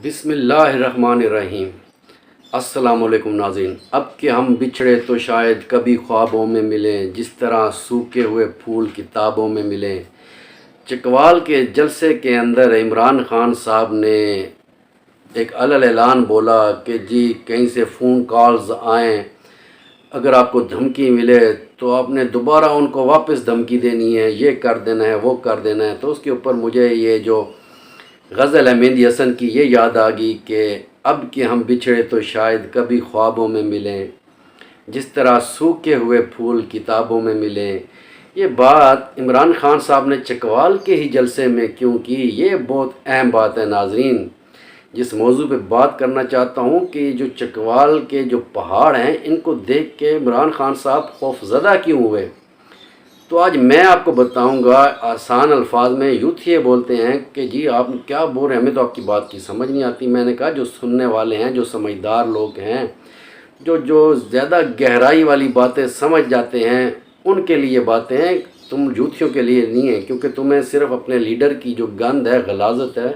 بسم اللہ الرحمن الرحیم۔ السلام علیکم ناظرین۔ اب کہ ہم بچھڑے تو شاید کبھی خوابوں میں ملیں، جس طرح سوکھے ہوئے پھول کتابوں میں ملیں۔ چکوال کے جلسے کے اندر عمران خان صاحب نے ایک اعلان بولا کہ جی کہیں سے فون کالز آئیں، اگر آپ کو دھمکی ملے تو آپ نے دوبارہ ان کو واپس دھمکی دینی ہے، یہ کر دینا ہے، وہ کر دینا ہے۔ تو اس کے اوپر مجھے یہ جو غزل ہے مہندی حسن کی یہ یاد آ گئی کہ اب کہ ہم بچھڑے تو شاید کبھی خوابوں میں ملیں، جس طرح سوکھے ہوئے پھول کتابوں میں ملیں۔ یہ بات عمران خان صاحب نے چکوال کے ہی جلسے میں کیوں کی؟ یہ بہت اہم بات ہے ناظرین، جس موضوع پہ بات کرنا چاہتا ہوں کہ جو چکوال کے جو پہاڑ ہیں ان کو دیکھ کے عمران خان صاحب خوف زدہ کیوں ہوئے؟ تو آج میں آپ کو بتاؤں گا آسان الفاظ میں۔ یوتھ یہ بولتے ہیں کہ جی آپ کیا بول رہے ہیں، ہمیں تو آپ کی بات کی سمجھ نہیں آتی۔ میں نے کہا جو سننے والے ہیں، جو سمجھدار لوگ ہیں، جو زیادہ گہرائی والی باتیں سمجھ جاتے ہیں، ان کے لیے باتیں ہیں، تم یوتھیوں کے لیے نہیں ہیں، کیونکہ تمہیں صرف اپنے لیڈر کی جو گند ہے، غلاظت ہے،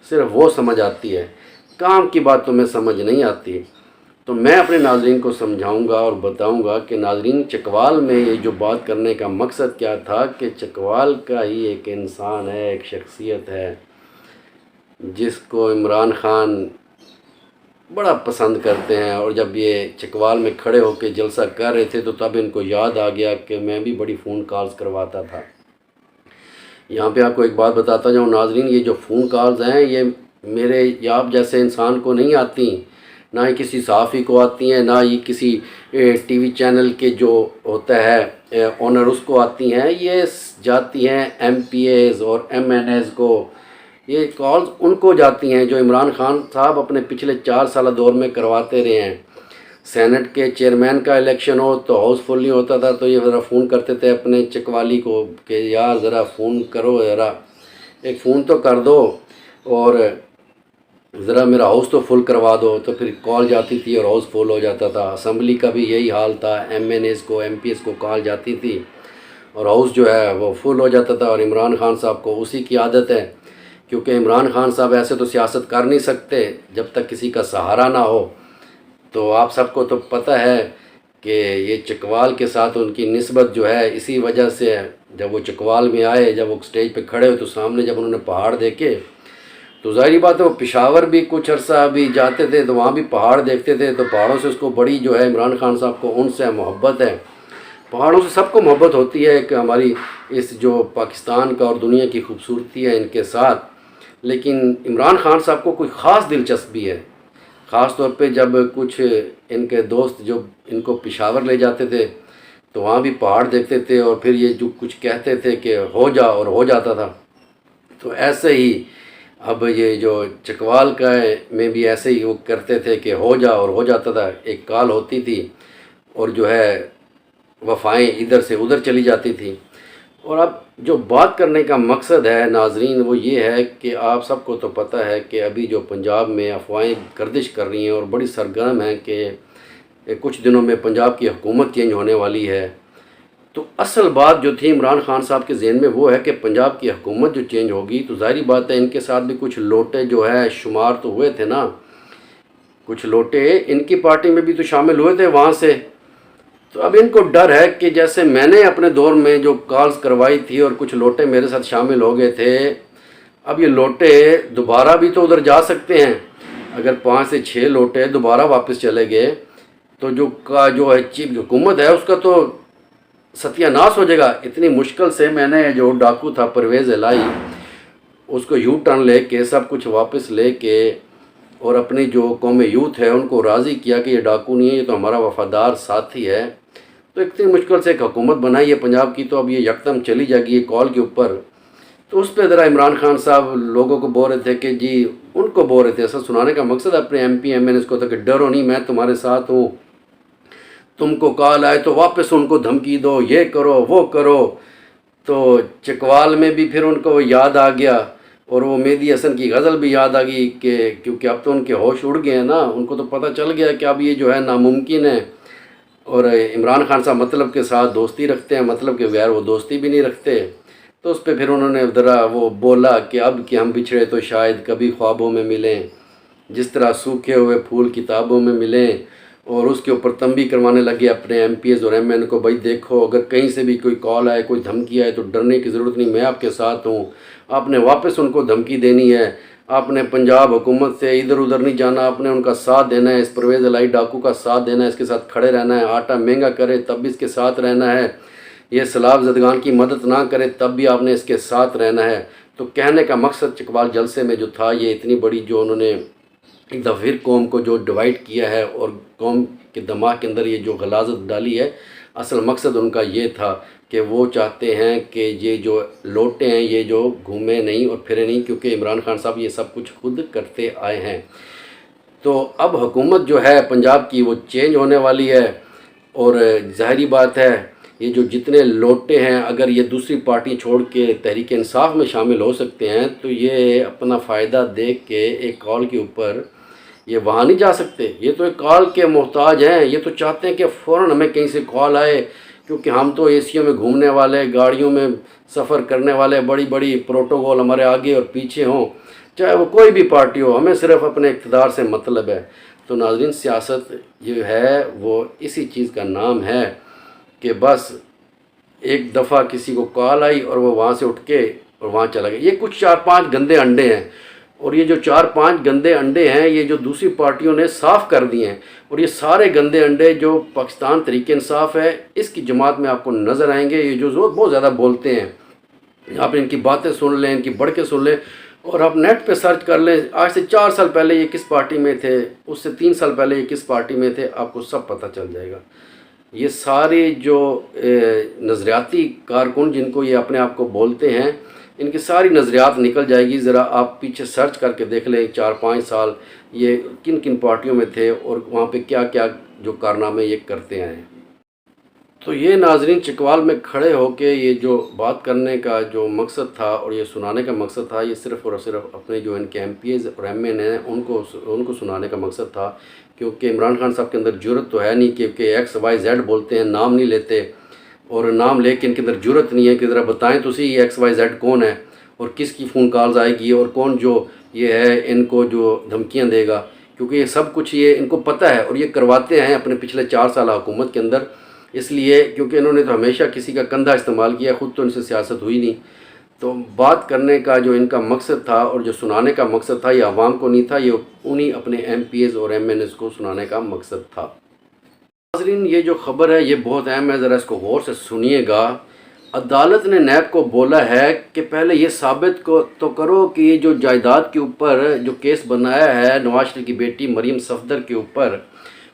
صرف وہ سمجھ آتی ہے، کام کی بات تمہیں سمجھ نہیں آتی۔ تو میں اپنے ناظرین کو سمجھاؤں گا اور بتاؤں گا کہ ناظرین چکوال میں یہ جو بات کرنے کا مقصد کیا تھا کہ چکوال کا ہی ایک انسان ہے، ایک شخصیت ہے جس کو عمران خان بڑا پسند کرتے ہیں، اور جب یہ چکوال میں کھڑے ہو کے جلسہ کر رہے تھے تو تب ان کو یاد آ گیا کہ میں بھی بڑی فون کالز کرواتا تھا۔ یہاں پہ آپ کو ایک بات بتاتا جاؤں ناظرین، یہ جو فون کالز ہیں یہ میرے یا آپ جیسے انسان کو نہیں آتی، نہ ہی کسی صحافی کو آتی ہیں، نہ ہی کسی ٹی وی چینل کے جو ہوتا ہے اونر اس کو آتی ہیں۔ یہ جاتی ہیں ایم پی ایز اور ایم این ایز کو، یہ کالز ان کو جاتی ہیں جو عمران خان صاحب اپنے پچھلے 4 سالہ دور میں کرواتے رہے ہیں۔ سینٹ کے چیئرمین کا الیکشن ہو تو ہاؤس فل نہیں ہوتا تھا، تو یہ ذرا فون کرتے تھے اپنے چکوالی کو کہ یار ذرا فون کرو، ذرا ایک فون تو کر دو اور ذرا میرا ہاؤس تو فل کروا دو۔ تو پھر کال جاتی تھی اور ہاؤس فل ہو جاتا تھا۔ اسمبلی کا بھی یہی حال تھا، ایم این ایز کو، ایم پی ایس کو کال جاتی تھی اور ہاؤس جو ہے وہ فل ہو جاتا تھا۔ اور عمران خان صاحب کو اسی کی عادت ہے، کیونکہ عمران خان صاحب ایسے تو سیاست کر نہیں سکتے جب تک کسی کا سہارا نہ ہو۔ تو آپ سب کو تو پتہ ہے کہ یہ چکوال کے ساتھ ان کی نسبت جو ہے اسی وجہ سے ہے۔ جب وہ چکوال میں آئے، جب وہ اسٹیج پہ کھڑے ہوئے تو سامنے جب انہوں نے پہاڑ دیکھے تو ظاہری بات ہے وہ پشاور بھی کچھ عرصہ بھی جاتے تھے تو وہاں بھی پہاڑ دیکھتے تھے، تو پہاڑوں سے اس کو بڑی جو ہے عمران خان صاحب کو ان سے محبت ہے۔ پہاڑوں سے سب کو محبت ہوتی ہے کہ ہماری اس جو پاکستان کا اور دنیا کی خوبصورتی ہے ان کے ساتھ، لیکن عمران خان صاحب کو کوئی خاص دلچسپی ہے، خاص طور پہ جب کچھ ان کے دوست جو ان کو پشاور لے جاتے تھے تو وہاں بھی پہاڑ دیکھتے تھے اور پھر یہ جو کچھ کہتے تھے کہ ہو جا، اور ہو جاتا تھا۔ تو ایسے ہی اب یہ جو چکوال کا میں بھی ایسے ہی وہ کرتے تھے کہ ہو جا اور ہو جاتا تھا، ایک کال ہوتی تھی اور جو ہے وفائیں ادھر سے ادھر چلی جاتی تھی۔ اور اب جو بات کرنے کا مقصد ہے ناظرین وہ یہ ہے کہ آپ سب کو تو پتہ ہے کہ ابھی جو پنجاب میں افواہیں گردش کر رہی ہیں اور بڑی سرگرم ہیں کہ کچھ دنوں میں پنجاب کی حکومت چینج ہونے والی ہے۔ تو اصل بات جو تھی عمران خان صاحب کے ذہن میں وہ ہے کہ پنجاب کی حکومت جو چینج ہوگی تو ظاہری بات ہے ان کے ساتھ بھی کچھ لوٹے جو ہے شمار تو ہوئے تھے نا، کچھ لوٹے ان کی پارٹی میں بھی تو شامل ہوئے تھے وہاں سے۔ تو اب ان کو ڈر ہے کہ جیسے میں نے اپنے دور میں جو کالز کروائی تھی اور کچھ لوٹے میرے ساتھ شامل ہو گئے تھے، اب یہ لوٹے دوبارہ بھی تو ادھر جا سکتے ہیں۔ اگر 5 سے 6 لوٹے دوبارہ واپس چلے گئے تو جو ہے چیف حکومت ہے اس کا تو ستیہ ناش ہو جائے گا۔ اتنی مشکل سے میں نے جو ڈاکو تھا پرویز الہی اس کو یو ٹرن لے کے سب کچھ واپس لے کے اور اپنی جو قوم یوتھ ہے ان کو راضی کیا کہ یہ ڈاکو نہیں ہے، یہ تو ہمارا وفادار ساتھی ہے۔ تو اتنی مشکل سے ایک حکومت بنائی ہے پنجاب کی، تو اب یہ یکدم چلی جائے گی یہ کال کے اوپر۔ تو اس پہ ذرا عمران خان صاحب لوگوں کو بول رہے تھے کہ جی ان کو بول رہے تھے، اصل سنانے کا مقصد اپنے M P M N S کو تھا کہ ڈرو نہیں، میں تمہارے ساتھ ہوں، تم کو کال آئے تو واپس ان کو دھمکی دو، یہ کرو وہ کرو۔ تو چکوال میں بھی پھر ان کو یاد آ گیا اور وہ مہندی حسن کی غزل بھی یاد آ گئی کہ کیونکہ اب تو ان کے ہوش اڑ گئے ہیں نا، ان کو تو پتہ چل گیا کہ اب یہ جو ہے ناممکن ہے، اور عمران خان صاحب مطلب کے ساتھ دوستی رکھتے ہیں، مطلب کے بغیر وہ دوستی بھی نہیں رکھتے۔ تو اس پہ پھر انہوں نے ذرا وہ بولا کہ اب کہ ہم بچھڑے تو شاید کبھی خوابوں میں ملیں، جس طرح سوکھے ہوئے پھول کتابوں میں ملیں، اور اس کے اوپر تنبیہ کروانے لگے اپنے ایم پی ایز اور ایم این کو، بھائی دیکھو اگر کہیں سے بھی کوئی کال آئے، کوئی دھمکی آئے تو ڈرنے کی ضرورت نہیں، میں آپ کے ساتھ ہوں۔ آپ نے واپس ان کو دھمکی دینی ہے، آپ نے پنجاب حکومت سے ادھر ادھر نہیں جانا، آپ نے ان کا ساتھ دینا ہے، اس پرویز الہی ڈاکو کا ساتھ دینا ہے، اس کے ساتھ کھڑے رہنا ہے، آٹا مہنگا کرے تب بھی اس کے ساتھ رہنا ہے، یہ سیلاب زدگان کی مدد نہ کرے تب بھی آپ نے اس کے ساتھ رہنا ہے۔ تو کہنے کا مقصد چکوال جلسے میں جو تھا، یہ اتنی بڑی جو انہوں نے ایک دفعہ پھر قوم کو جو ڈیوائیڈ کیا ہے اور قوم کے دماغ کے اندر یہ جو غلاظت ڈالی ہے، اصل مقصد ان کا یہ تھا کہ وہ چاہتے ہیں کہ یہ جو لوٹے ہیں یہ جو گھومے نہیں اور پھرے نہیں، کیونکہ عمران خان صاحب یہ سب کچھ خود کرتے آئے ہیں۔ تو اب حکومت جو ہے پنجاب کی وہ چینج ہونے والی ہے، اور ظاہری بات ہے یہ جو جتنے لوٹے ہیں اگر یہ دوسری پارٹی چھوڑ کے تحریک انصاف میں شامل ہو سکتے ہیں تو یہ اپنا فائدہ دیکھ کے ایک کال کے اوپر یہ وہاں نہیں جا سکتے، یہ تو ایک کال کے محتاج ہیں، یہ تو چاہتے ہیں کہ فوراً ہمیں کہیں سے کال آئے، کیونکہ ہم تو اے سیوں میں گھومنے والے، گاڑیوں میں سفر کرنے والے، بڑی بڑی پروٹوکول ہمارے آگے اور پیچھے ہوں، چاہے وہ کوئی بھی پارٹی ہو، ہمیں صرف اپنے اقتدار سے مطلب ہے۔ تو ناظرین، سیاست جو ہے وہ اسی چیز کا نام ہے کہ بس ایک دفعہ کسی کو کال آئی اور وہ وہاں سے اٹھ کے اور وہاں چلا گیا۔ یہ کچھ 4-5 گندے انڈے ہیں، اور یہ جو 4-5 گندے انڈے ہیں یہ جو دوسری پارٹیوں نے صاف کر دیے ہیں، اور یہ سارے گندے انڈے جو پاکستان تحریک انصاف ہے اس کی جماعت میں آپ کو نظر آئیں گے۔ یہ جو بہت زیادہ بولتے ہیں، آپ ان کی باتیں سن لیں، ان کی بڑھ کے سن لیں، اور آپ نیٹ پہ سرچ کر لیں آج سے 4 سال پہلے یہ کس پارٹی میں تھے، اس سے 3 سال پہلے یہ کس پارٹی میں تھے، آپ کو سب پتہ چل جائے گا۔ یہ سارے جو نظریاتی کارکن جن کو یہ اپنے آپ کو بولتے ہیں، ان کی ساری نظریات نکل جائے گی۔ ذرا آپ پیچھے سرچ کر کے دیکھ لیں 4-5 سال یہ کن کن پارٹیوں میں تھے اور وہاں پہ کیا کیا جو کارنامے یہ کرتے ہیں۔ تو یہ ناظرین، چکوال میں کھڑے ہو کے یہ جو بات کرنے کا جو مقصد تھا اور یہ سنانے کا مقصد تھا، یہ صرف اور صرف اپنے جو ان کے ایم پی ایز اور ایم این ہیں ان کو سنانے کا مقصد تھا، کیونکہ عمران خان صاحب کے اندر جرت تو ہے نہیں کہ ایکس وائی زیڈ بولتے ہیں، نام نہیں لیتے، اور نام لے کے ان کے اندر جرت نہیں ہے کہ ذرا بتائیں تو صحیح ایکس وائی زیڈ کون ہے اور کس کی فون کالز آئے گی اور کون جو یہ ہے ان کو جو دھمکیاں دے گا، کیونکہ یہ سب کچھ یہ ان کو پتہ ہے اور یہ کرواتے ہیں اپنے پچھلے 4 سال حکومت کے اندر، اس لیے کیونکہ انہوں نے تو ہمیشہ کسی کا کندھا استعمال کیا، خود تو ان سے سیاست ہوئی نہیں۔ تو بات کرنے کا جو ان کا مقصد تھا اور جو سنانے کا مقصد تھا، یہ عوام کو نہیں تھا، یہ انہی اپنے ایم پی ایز اور ایم این ایز کو سنانے کا مقصد تھا۔ ناظرین، یہ جو خبر ہے یہ بہت اہم ہے، ذرا اس کو غور سے سنیے گا۔ عدالت نے نیب کو بولا ہے کہ پہلے یہ ثابت تو کرو کہ یہ جو جائیداد کے اوپر جو کیس بنایا ہے نواز شریف کی بیٹی مریم صفدر کے اوپر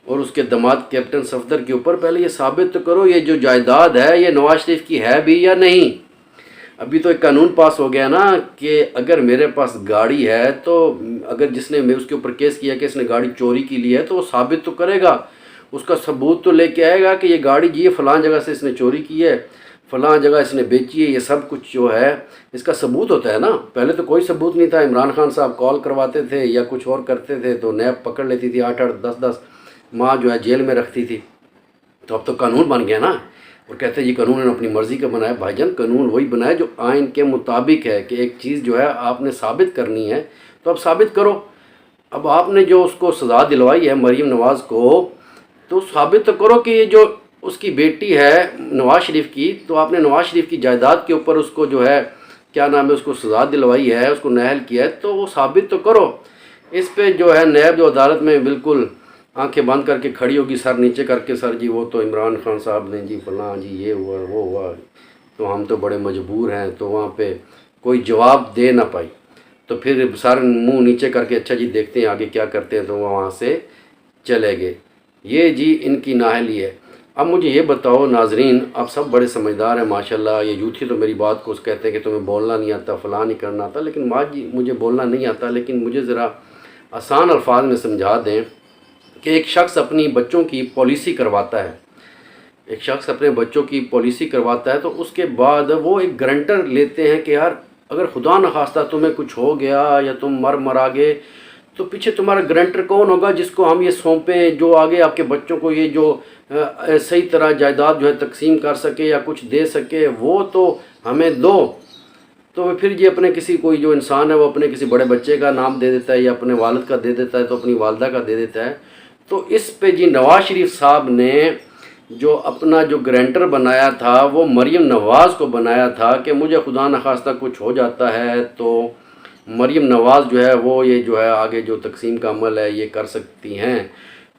اور اس کے داماد کیپٹن صفدر کے اوپر، پہلے یہ ثابت تو کرو یہ جو جائیداد ہے یہ نواز شریف کی ہے بھی یا نہیں۔ ابھی تو ایک قانون پاس ہو گیا نا کہ اگر میرے پاس گاڑی ہے تو اگر جس نے اس کے اوپر کیس کیا کہ اس نے گاڑی چوری کی لی ہے تو وہ ثابت تو کرے گا، اس کا ثبوت تو لے کے آئے گا کہ یہ گاڑی یہ فلاں جگہ سے اس نے چوری کی ہے، فلاں جگہ اس نے بیچی ہے، یہ سب کچھ جو ہے اس کا ثبوت ہوتا ہے نا۔ پہلے تو کوئی ثبوت نہیں تھا، عمران خان صاحب کال کرواتے تھے یا کچھ اور کرتے تھے تو نیب پکڑ لیتی تھی، 8-8 10-10 ماہ جو ہے جیل میں رکھتی تھی۔ تو اب تو قانون بن گیا نا، اور کہتے ہیں یہ قانون نے اپنی مرضی کا بنایا۔ بھائی جان، قانون وہی بنایا جو آئین کے مطابق ہے کہ ایک چیز جو ہے آپ نے ثابت کرنی ہے تو اب ثابت کرو۔ اب آپ نے جو اس کو سزا دلوائی ہے مریم نواز کو، تو ثابت تو کرو کہ یہ جو اس کی بیٹی ہے نواز شریف کی، تو آپ نے نواز شریف کی جائیداد کے اوپر اس کو جو ہے کیا نام ہے اس کو سزا دلوائی ہے، اس کو نااہل کیا ہے، تو وہ ثابت تو کرو۔ اس پہ جو ہے نیب جو عدالت میں بالکل آنکھیں بند کر کے کھڑی ہوگی، سر نیچے کر کے، سر جی وہ تو عمران خان صاحب نے جی فلاں جی یہ ہوا وہ ہوا، تو ہم تو بڑے مجبور ہیں، تو وہاں پہ کوئی جواب دے نہ پائی، تو پھر سر منہ نیچے کر کے اچھا جی دیکھتے ہیں آگے کیا کرتے ہیں، تو وہاں سے چلے گئے۔ یہ جی ان کی نااہلی ہے۔ اب مجھے یہ بتاؤ ناظرین، آپ سب بڑے سمجھدار ہیں ماشاءاللہ، یہ یوتھی تو میری بات کو کہتے ہیں کہ تمہیں بولنا نہیں آتا، فلاں نہیں کرنا آتا، لیکن ماں جی مجھے بولنا نہیں آتا، لیکن مجھے ذرا آسان الفاظ میں سمجھا دیں کہ ایک شخص اپنی بچوں کی پالیسی کرواتا ہے، ایک شخص اپنے بچوں کی پالیسی کرواتا ہے، تو اس کے بعد وہ ایک گارنٹر لیتے ہیں کہ یار اگر خدا نخواستہ تمہیں کچھ ہو گیا یا تم مرا گئے تو پیچھے تمہارا گارنٹر کون ہوگا جس کو ہم یہ سونپیں، جو آگے آپ کے بچوں کو یہ جو صحیح طرح جائیداد جو ہے تقسیم کر سکے یا کچھ دے سکے، وہ تو ہمیں دو۔ تو پھر یہ اپنے کسی کوئی جو انسان ہے وہ اپنے کسی بڑے بچے کا نام دے دیتا ہے یا اپنے والد کا دے دیتا ہے تو اپنی والدہ کا دے دیتا ہے۔ تو اس پہ جی نواز شریف صاحب نے جو اپنا جو گرانٹر بنایا تھا وہ مریم نواز کو بنایا تھا کہ مجھے خدا نخواستہ کچھ ہو جاتا ہے تو مریم نواز جو ہے وہ یہ جو ہے آگے جو تقسیم کا عمل ہے یہ کر سکتی ہیں۔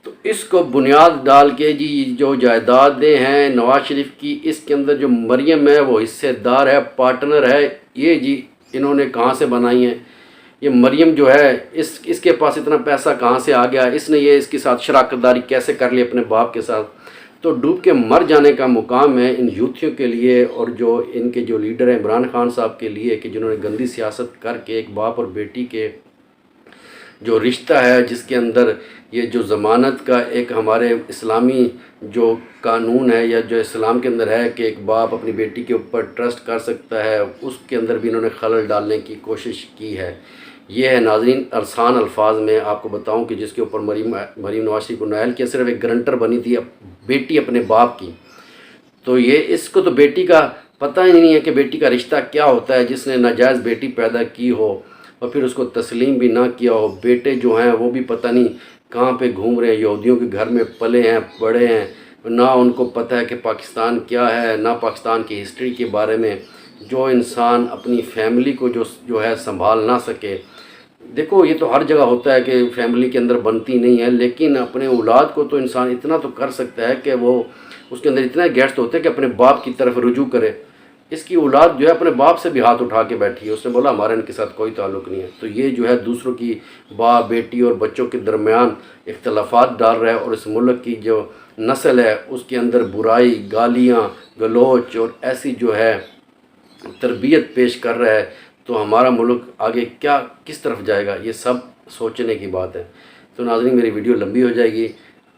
تو اس کو بنیاد ڈال کے جی جو جائیدادیں ہیں نواز شریف کی، اس کے اندر جو مریم ہے وہ حصے دار ہے، پارٹنر ہے، یہ جی انہوں نے کہاں سے بنائی ہیں؟ یہ مریم جو ہے اس کے پاس اتنا پیسہ کہاں سے آ گیا؟ اس نے یہ اس کے ساتھ شراکت داری کیسے کر لی اپنے باپ کے ساتھ؟ تو ڈوب کے مر جانے کا مقام ہے ان یوتھیوں کے لیے اور جو ان کے جو لیڈر ہیں عمران خان صاحب کے لیے کہ جنہوں نے گندی سیاست کر کے ایک باپ اور بیٹی کے جو رشتہ ہے جس کے اندر یہ جو ضمانت کا ایک ہمارے اسلامی جو قانون ہے یا جو اسلام کے اندر ہے کہ ایک باپ اپنی بیٹی کے اوپر ٹرسٹ کر سکتا ہے، اس کے اندر بھی انہوں نے خلل ڈالنے کی کوشش کی ہے۔ یہ ہے ناظرین آسان الفاظ میں آپ کو بتاؤں کہ جس کے اوپر مریم نواز شریف کو نائل کیا، صرف ایک گرنٹر بنی تھی بیٹی اپنے باپ کی۔ تو یہ اس کو تو بیٹی کا پتہ ہی نہیں ہے کہ بیٹی کا رشتہ کیا ہوتا ہے، جس نے ناجائز بیٹی پیدا کی ہو اور پھر اس کو تسلیم بھی نہ کیا ہو۔ بیٹے جو ہیں وہ بھی پتہ نہیں کہاں پہ گھوم رہے ہیں، یہودیوں کے گھر میں پلے ہیں بڑے ہیں، نہ ان کو پتہ ہے کہ پاکستان کیا ہے، نہ پاکستان کی ہسٹری کے بارے میں۔ جو انسان اپنی فیملی کو جو ہے سنبھال نہ سکے، دیکھو یہ تو ہر جگہ ہوتا ہے کہ فیملی کے اندر بنتی نہیں ہے، لیکن اپنے اولاد کو تو انسان اتنا تو کر سکتا ہے کہ وہ اس کے اندر اتنا گیٹس ہوتے ہیں کہ اپنے باپ کی طرف رجوع کرے۔ اس کی اولاد جو ہے اپنے باپ سے بھی ہاتھ اٹھا کے بیٹھی ہے، اس نے بولا ہمارا ان کے ساتھ کوئی تعلق نہیں ہے۔ تو یہ جو ہے دوسروں کی باپ بیٹی اور بچوں کے درمیان اختلافات ڈال رہا ہے اور اس ملک کی جو نسل ہے اس کے اندر برائی، گالیاں گلوچ اور ایسی جو ہے تربیت پیش کر رہا ہے۔ تو ہمارا ملک آگے کس طرف جائے گا، یہ سب سوچنے کی بات ہے۔ تو ناظرین میری ویڈیو لمبی ہو جائے گی،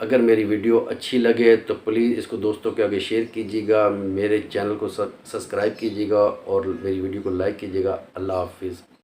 اگر میری ویڈیو اچھی لگے تو پلیز اس کو دوستوں کے آگے شیئر کیجیے گا، میرے چینل کو سبسکرائب کیجیے گا اور میری ویڈیو کو لائک کیجیے گا۔ اللہ حافظ۔